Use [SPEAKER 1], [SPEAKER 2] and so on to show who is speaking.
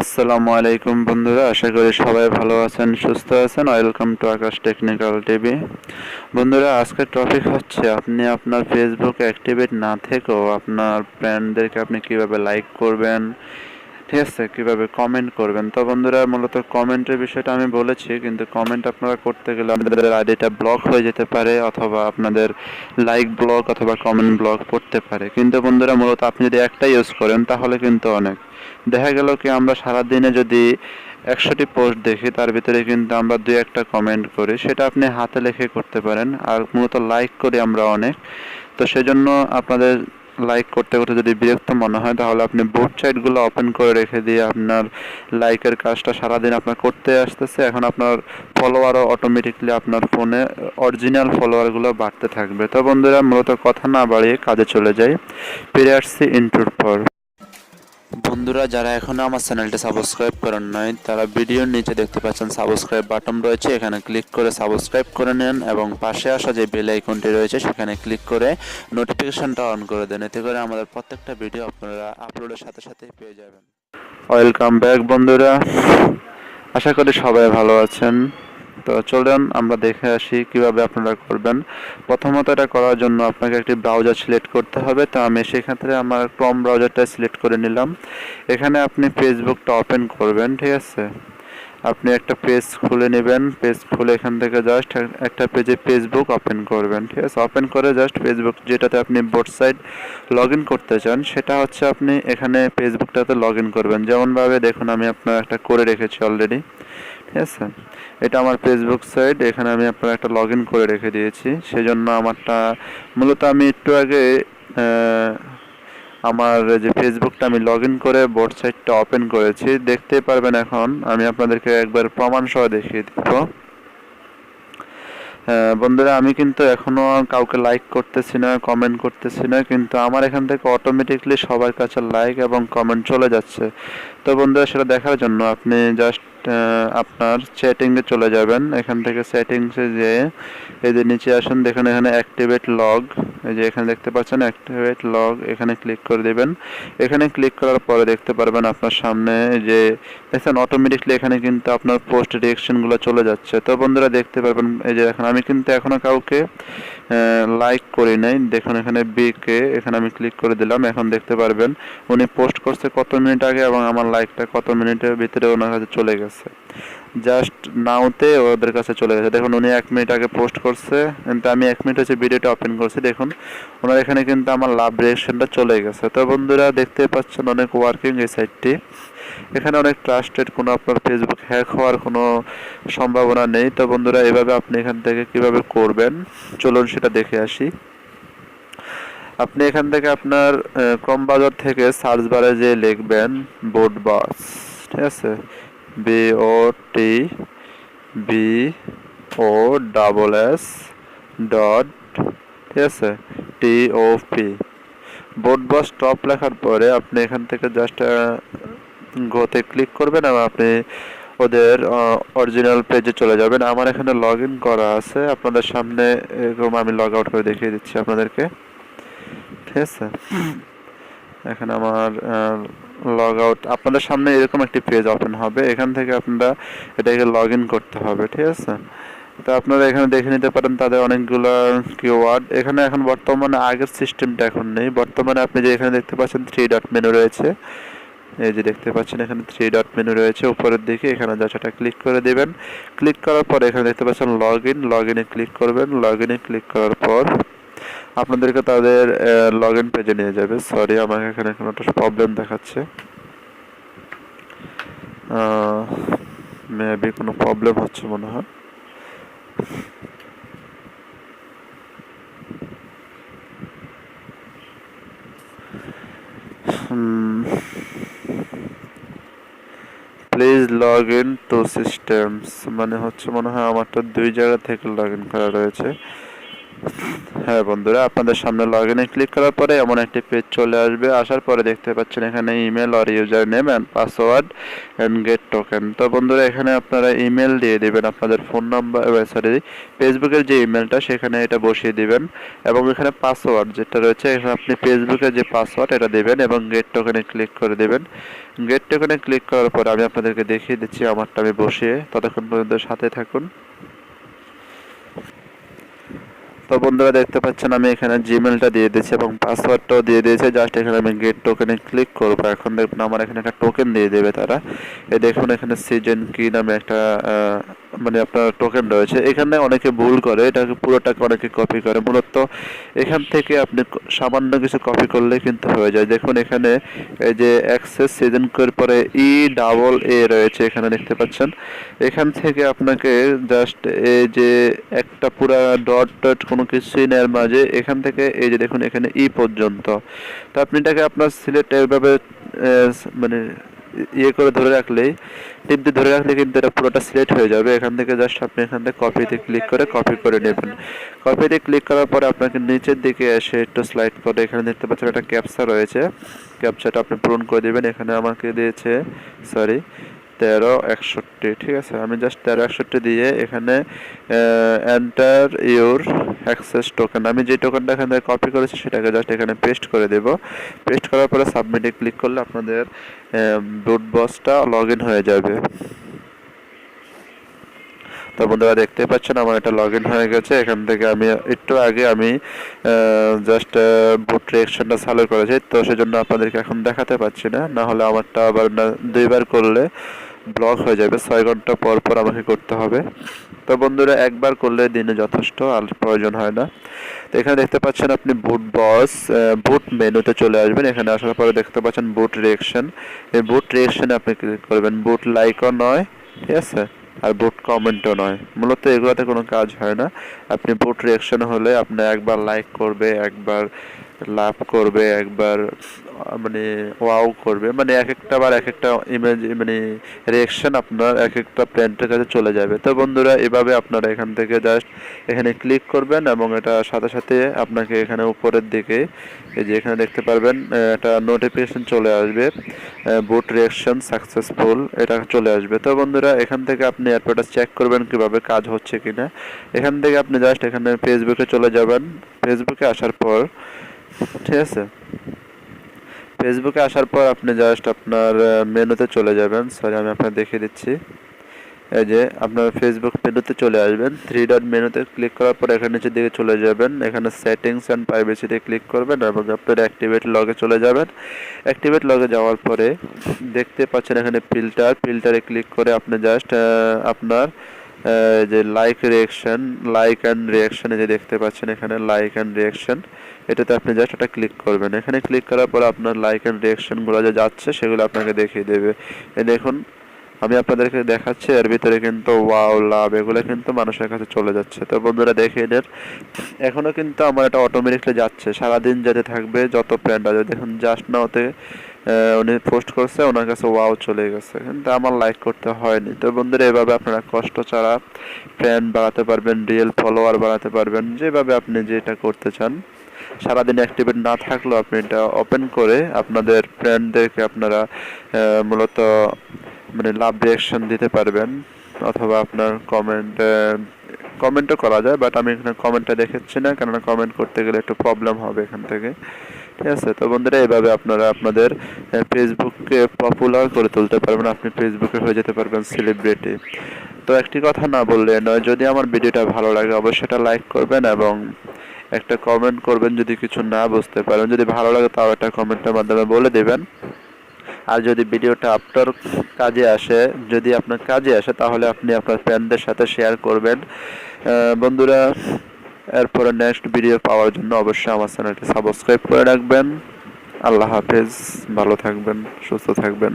[SPEAKER 1] আসসালামু আলাইকুম বন্ধুরা, আশা করি সবাই ভালো আছেন, সুস্থ আছেন। Welcome to Akash technical TV. বন্ধুরা, আজকের টপিক হচ্ছে আপনি আপনার ফেসবুক অ্যাক্টিভেট না থেকেও আপনার ফ্রেন্ডদেরকে আপনি কিভাবে লাইক করবেন, ঠিক আছে, কিভাবে কমেন্ট করবেন। তো বন্ধুরা, মূলত কমেন্টের বিষয়টা আমি বলেছি, কিন্তু কমেন্ট আপনারা করতে গেলে আপনাদের আইডিটা ব্লক হয়ে যেতে পারে, অথবা আপনাদের লাইক ব্লক অথবা কমেন্ট ব্লক পড়তে পারে। কিন্তু বন্ধুরা, মূলত আপনি যদি একটা ইউজ করেন তাহলে কিন্তু অনেক দেখা গেল কি আমরা সারাদিনে যদি 100টি পোস্ট দেখি, তার ভিতরে কিন্তু আমরা দুই একটা কমেন্ট করি, সেটা আপনি হাতে লিখে করতে পারেন। আর মূলত লাইক করি আমরা অনেক, তো সেজন্য আপনাদের লাইক করতে করতে যদি বিরক্ত মনে হয়, তাহলে আপনি বোথ সাইডগুলো ওপেন করে রেখে দিয়ে আপনার লাইকের কাজটা সারাদিন আপনার করতে আসতেছে। এখন আপনার ফলোয়ারও অটোমেটিকলি আপনার ফোনে অরিজিনাল ফলোয়ারগুলো বাড়তে থাকবে। তো বন্ধুরা, মূলত কথা না বাড়িয়ে কাজে চলে যাই। ফিরে আসছি ইন্ট্রোর পর। বন্ধুরা, যারা এখনো আমার চ্যানেলটা সাবস্ক্রাইব করেন নাই, তারা ভিডিওর নিচে দেখতে পাচ্ছেন সাবস্ক্রাইব বাটন রয়েছে, এখানে ক্লিক করে সাবস্ক্রাইব করে নেন এবং পাশে আসা যে বেল আইকনটি রয়েছে সেখানে ক্লিক করে নোটিফিকেশনটা অন করে দেন। এতে করে আমাদের প্রত্যেকটা ভিডিও আপনারা আপলোডের সাথে সাথেই পেয়ে যাবেন। ওয়েলকাম ব্যাক বন্ধুরা, আশা করি সবাই ভালো আছেন। তো চলুন আমরা দেখে আসি কিভাবে আপনারা করবেন। প্রথমত এটা করার জন্য আপনাকে একটি ব্রাউজার সিলেক্ট করতে হবে। তো আমি সেক্ষেত্রে আমার ক্রোম ব্রাউজারটা সিলেক্ট করে নিলাম। এখানে আপনি ফেসবুকটা ওপেন করবেন, ঠিক আছে। আপনি একটা পেজ খুলে নেবেন, পেজ খুলে এখান থেকে জাস্ট একটা পেজে ফেসবুক ওপেন করবেন, ঠিক আছে। ওপেন করে জাস্ট ফেসবুক যেটাতে আপনি বোথ সাইড লগ ইন করতে চান, সেটা হচ্ছে আপনি এখানে ফেসবুকটাতে লগ ইন করবেন। যেমনভাবে দেখুন আমি আপনার একটা করে রেখেছি অলরেডি, ঠিক আছে। এটা আমার ফেসবুক সাইট, এখানে আমি আপনার একটা লগ ইন করে রেখে দিয়েছি। সেজন্য আমারটা মূলত আমি একটু আগে আমার যে ফেসবুকটা আমি লগ ইন করে বোর্ড সাইটটা ওপেন করেছি, দেখতেই পারবেন। এখন আমি আপনাদেরকে একবার প্রমাণ সহ দেখিয়ে দিব। বন্ধুরা, আমি কিন্তু এখনো কাউকে লাইক করতেছি না, কমেন্ট করতেছি না, কিন্তু আমার এখান থেকে অটোমেটিকলি সবার কাছে লাইক এবং কমেন্ট চলে যাচ্ছে। তো বন্ধুরা, সেটা দেখার জন্য আপনি জাস্ট আপনার সেটিংয়ে চলে যাবেন। এখান থেকে সেটিংসে যেয়ে এই যে নিচে আসুন, দেখুন এখানে অ্যাক্টিভেট লগ, এই যে এখানে দেখতে পাচ্ছেন অ্যাক্টিভেট লগ, এখানে ক্লিক করে দেবেন। এখানে ক্লিক করার পরে দেখতে পারবেন আপনার সামনে যে দেখছেন অটোমেটিকলি এখানে কিন্তু আপনার পোস্ট রিঅ্যাকশনগুলো চলে যাচ্ছে। তো বন্ধুরা, দেখতে পারবেন এই যে এখন আমি কিন্তু এখনো কাউকে লাইক করি নাই। দেখুন এখানে বিকে, এখানে আমি ক্লিক করে দিলাম। এখন দেখতে পারবেন উনি পোস্ট করছে কত মিনিট আগে এবং আমার লাইকটা কত মিনিটের ভিতরে ওনার কাছে চলে গেছে। জাস্ট নাওতে ওদের কাছে চলে গেছে। দেখুন উনি 1 মিনিট আগে পোস্ট করছে, কিন্তু আমি 1 মিনিট হচ্ছে ভিডিওটা ওপেন করছি। দেখুন ওনার এখানে কিন্তু আমার লাভ রিঅ্যাকশনটা চলে গেছে। তো বন্ধুরা, দেখতে পাচ্ছেন অনেক ওয়ার্কিং এই সাইটটি। এখানে অনেক ট্রাস্টেড, কোনো আপনার ফেসবুক হ্যাক হওয়ার কোনো সম্ভাবনা নেই। তো বন্ধুরা, এভাবে আপনি এখান থেকে কিভাবে করবেন চলুন সেটা দেখে আসি। আপনি এখান থেকে আপনার ক্রোম ব্রাউজার থেকে সার্চ বারে যে লিখবেন বোটবস, ঠিক আছে, BOTBOSS ডট, ঠিক আছে, TOP। বোটবস টপ লেখার পরে আপনি এখান থেকে জাস্ট গোতে ক্লিক করবেন এবং আপনি ওদের অরিজিনাল পেজে চলে যাবেন। আমার এখানে লগ ইন করা আছে, আপনাদের সামনে এরকম আমি লগ আউট করে দেখিয়ে দিচ্ছি আপনাদেরকে, ঠিক আছে। এখানে আমার লগ আউট, আপনাদের সামনে এরকম একটি পেজ ওপেন হবে। এখান থেকে আপনারা এটাকে লগ ইন করতে হবে, ঠিক আছে। তো আপনারা এখানে দেখে নিতে পারেন তাদের অনেকগুলো কিওয়ার্ড। এখানে এখন বর্তমানে আগের সিস্টেমটা এখন নেই। বর্তমানে আপনি যে এখানে দেখতে পাচ্ছেন 3 ডট মেনু রয়েছে, এই যে দেখতে পাচ্ছেন এখানে 3 ডট মেনু রয়েছে উপরের দিকে, এখানে জাস্ট এটা ক্লিক করে দেবেন। ক্লিক করার পর এখানে দেখতে পাচ্ছেন লগ ইন, লগ ইনে ক্লিক করবেন। লগ ইনে ক্লিক করার পর আপনাদেরকে তাদের লগ ইন পেজে নিয়ে যাবে। সরি, আমাকে এখানে কোনো একটা প্রবলেম দেখাচ্ছে, মেবি কোনো প্রবলেম হচ্ছে মনে হয়। Please log in to systems, মানে হচ্ছে মনে হয় আমারটা দুই জায়গা থেকে লগ ইন করা রয়েছে। হ্যাঁ বন্ধুরা, আপনাদের সামনে লগ ইনে ক্লিক করার পরে এমন একটি পেজ চলে আসবে। আসার পরে দেখতে পাচ্ছেন এখানে ইমেল আর user name and password and get token. তো বন্ধুরা, এখানে আপনারা ইমেল দিয়ে দিবেন, আপনাদের ফোন নাম্বার সরি ফেসবুকের যে ইমেলটা সেখানে এটা বসিয়ে দিবেন, এবং এখানে পাসওয়ার্ড যেটা রয়েছে এখানে আপনি ফেসবুকের যে পাসওয়ার্ড এটা দেবেন এবং গেট টোকেনে ক্লিক করে দেবেন। গেট টোকেনে ক্লিক করার পরে আমি আপনাদেরকে দেখিয়ে দিচ্ছি আমারটা আমি বসিয়ে, ততক্ষণ পর্যন্ত সাথে থাকুন। তো বন্ধুরা দেখতে পাচ্ছেন আমি এখানে জিমেলটা দিয়ে দিয়েছি এবং পাসওয়ার্ডটাও দিয়ে দিয়েছি। জাস্ট এখানে আমি গেট টোকেনে ক্লিক করব। এখন দেখুন আমার এখানে একটা টোকেন দিয়ে দেবে তারা। এই দেখুন এখানে সিজন কি নামে একটা মানে আপনার টোকেন রয়েছে। এখানে অনেকে ভুল করে, এটাকে পুরোটাকে অনেকে কপি করে। মূলত এখান থেকে আপনি সামান্য কিছু কপি করলে কিন্তু হয়ে যায়। দেখুন এখানে এই যে অ্যাক্সেস সিজন কোর পরে EAA রয়েছে, এখানে দেখতে পাচ্ছেন। এখান থেকে আপনাকে জাস্ট এই যে একটা পুরা ডট ডট কোনো কিছুই নেয়ার মাঝে এখান থেকে এই যে দেখুন এখানে পর্যন্ত। তো আপনি এটাকে আপনার সিলেক্ট এইভাবে মানে ইয়ে করে ধরে রাখলেই, টিপ দিয়ে ধরে রাখলে কিন্তু এটা পুরোটা সিলেক্ট হয়ে যাবে। এখান থেকে জাস্ট আপনি এখান থেকে কপিতে ক্লিক করে কপি করে নেবেন। কপিতে ক্লিক করার পরে আপনাকে নিচের দিকে এসে একটু স্লাইড করে এখানে দেখতে পাচ্ছেন একটা ক্যাপচা রয়েছে, ক্যাপচাটা আপনি পূরণ করে দেবেন। এখানে আমাকে দিয়েছে 1361, ঠিক আছে। আমি জাস্ট 1361 দিয়ে এখানে এন্টার ইউর অ্যাক্সেস টোকেন, আমি যে টোকেনটা এখানে কপি করেছি সেটাকে জাস্ট এখানে পেস্ট করে দেব। পেস্ট করার পরে সাবমিটে ক্লিক করলে আপনাদের বটবসটা লগ ইন হয়ে যাবে। তো বন্ধুরা দেখতে পাচ্ছেন আমার এটা লগ ইন হয়ে গেছে। এখান থেকে আমি একটু আগে আমি জাস্ট বুট রিঅ্যাকশনটা চালু করেছি, তো সেজন্য আপনাদেরকে এখন দেখাতে পাচ্ছি না, না হলে আমারটা আবার দুইবার করলে ব্লক হয়ে যাবে। 6 ঘন্টা পর পর আমাকে করতে হবে। তো বন্ধুরা একবার করলে দিনে যথেষ্ট, আর প্রয়োজন হয় না। তো এখানে দেখতে পাচ্ছেন আপনি বুটবস বুট মেনুতে চলে আসবেন। এখানে আসার পরে দেখতে পাচ্ছেন বুট রিঅ্যাকশন। এই বুট রিঅ্যাকশনে আপনি ক্লিক করবেন। বুট লাইকও নয়, ঠিক আছে, আর বুট কমেন্টও নয়। মূলত এগুলোতে কোনো কাজ হয় না। আপনি বুট রিঅ্যাকশন হলে আপনি একবার লাইক করবে, একবার লাভ করবে, একবার মানে ওয়াও করবে, মানে এক একটা বার এক একটা ইমেজ মানে রিঅ্যাকশন আপনার এক একটা প্যান্টের কাছে চলে যাবে। তো বন্ধুরা এভাবে আপনারা এখান থেকে জাস্ট এখানে ক্লিক করবেন এবং এটা সাথে সাথে আপনাকে এখানে উপরের দিকে এই যে এখানে দেখতে পারবেন একটা নোটিফিকেশন চলে আসবে, বুট রিঅ্যাকশন সাকসেসফুল, এটা চলে আসবে। তো বন্ধুরা এখান থেকে আপনি এরপরটা চেক করবেন কিভাবে কাজ হচ্ছে কিনা। এখান থেকে আপনি জাস্ট এখানে ফেসবুকে চলে যাবেন। ফেসবুকে আসার পর, ঠিক আছে, ফেসবুকে আসার পর আপনি জাস্ট আপনার মেনুতে চলে যাবেন। সরি আমি আপনাকে দেখিয়ে দিচ্ছি। এই যে আপনার ফেসবুক মেনুতে চলে আসবেন। 3 ডট মেনুতে ক্লিক করার পর এখানে নিচের দিকে চলে যাবেন। এখানে সেটিংস অ্যান্ড প্রাইভেসিতে ক্লিক করবেন এবং আপনার অ্যাক্টিভেট লগে চলে যাবেন। অ্যাক্টিভেট লগে যাওয়ার পরে দেখতে পাচ্ছেন এখানে ফিল্টারে ক্লিক করে আপনি জাস্ট আপনার যে লাইক অ্যান্ড রিঅ্যাকশন এই যে দেখতে পাচ্ছেন এখানে লাইক অ্যান্ড রিঅ্যাকশন, এটাতে আপনি জাস্ট এটা ক্লিক করবেন। এখানে ক্লিক করার পর আপনার লাইক অ্যান্ড রিঅ্যাকশনগুলো যে যাচ্ছে সেগুলো আপনাকে দেখিয়ে দেবে। এই দেখুন আমি আপনাদেরকে দেখাচ্ছি, এর ভিতরে কিন্তু ওয়াও লাভ এগুলো কিন্তু মানুষের কাছে চলে যাচ্ছে। তো বন্ধুরা দেখে এদের এখনও কিন্তু আমার এটা অটোমেটিকলি যাচ্ছে, সারাদিন যেতে থাকবে যত ফ্রেন্ড আছে। দেখুন জাস্ট নাওতে উনি পোস্ট করছে, ওনার কাছে ওয়াও চলে গেছে, কিন্তু আমার লাইক করতে হয়নি। তো বন্ধুরা এভাবে আপনারা কষ্ট ছাড়া ফ্রেন্ড বাড়াতে পারবেন, রিয়েল ফলোয়ার বাড়াতে পারবেন, যেভাবে আপনি যেটা করতে চান। সারাদিন অ্যাক্টিভেট না থাকলেও আপনি এটা ওপেন করে আপনাদের ফ্রেন্ডদেরকে আপনারা মূলত মানে লাভ রিঅ্যাকশন দিতে পারবেন, অথবা আপনার কমেন্টও করা যায়, বাট আমি এখানে কমেন্টটা দেখাচ্ছি না, কেননা কমেন্ট করতে গেলে একটু প্রবলেম হবে এখান থেকে, ঠিক আছে। তো বন্ধুরা এইভাবে আপনারা আপনাদের ফেসবুককে পপুলার করে তুলতে পারবেন, আপনি ফেসবুকে হয়ে যেতে পারবেন সেলিব্রিটি। তো একটি কথা না বললে নয়, যদি আমার ভিডিওটা ভালো লাগে অবশ্যই এটা লাইক করবেন এবং একটা কমেন্ট করবেন যদি কিছু না বুঝতে পারেন। যদি ভালো লাগে তাও একটা কমেন্টের মাধ্যমে বলে দেবেন। আর যদি ভিডিওটা আপনার কাজে আসে, যদি আপনার কাজে আসে তাহলে আপনি আপনার ফ্রেন্ডদের সাথে শেয়ার করবেন। বন্ধুরা এরপরে নেক্সট ভিডিও পাওয়ার জন্য অবশ্যই আমার চ্যানেলটি সাবস্ক্রাইব করে রাখবেন। আল্লাহ হাফেজ, ভালো থাকবেন, সুস্থ থাকবেন।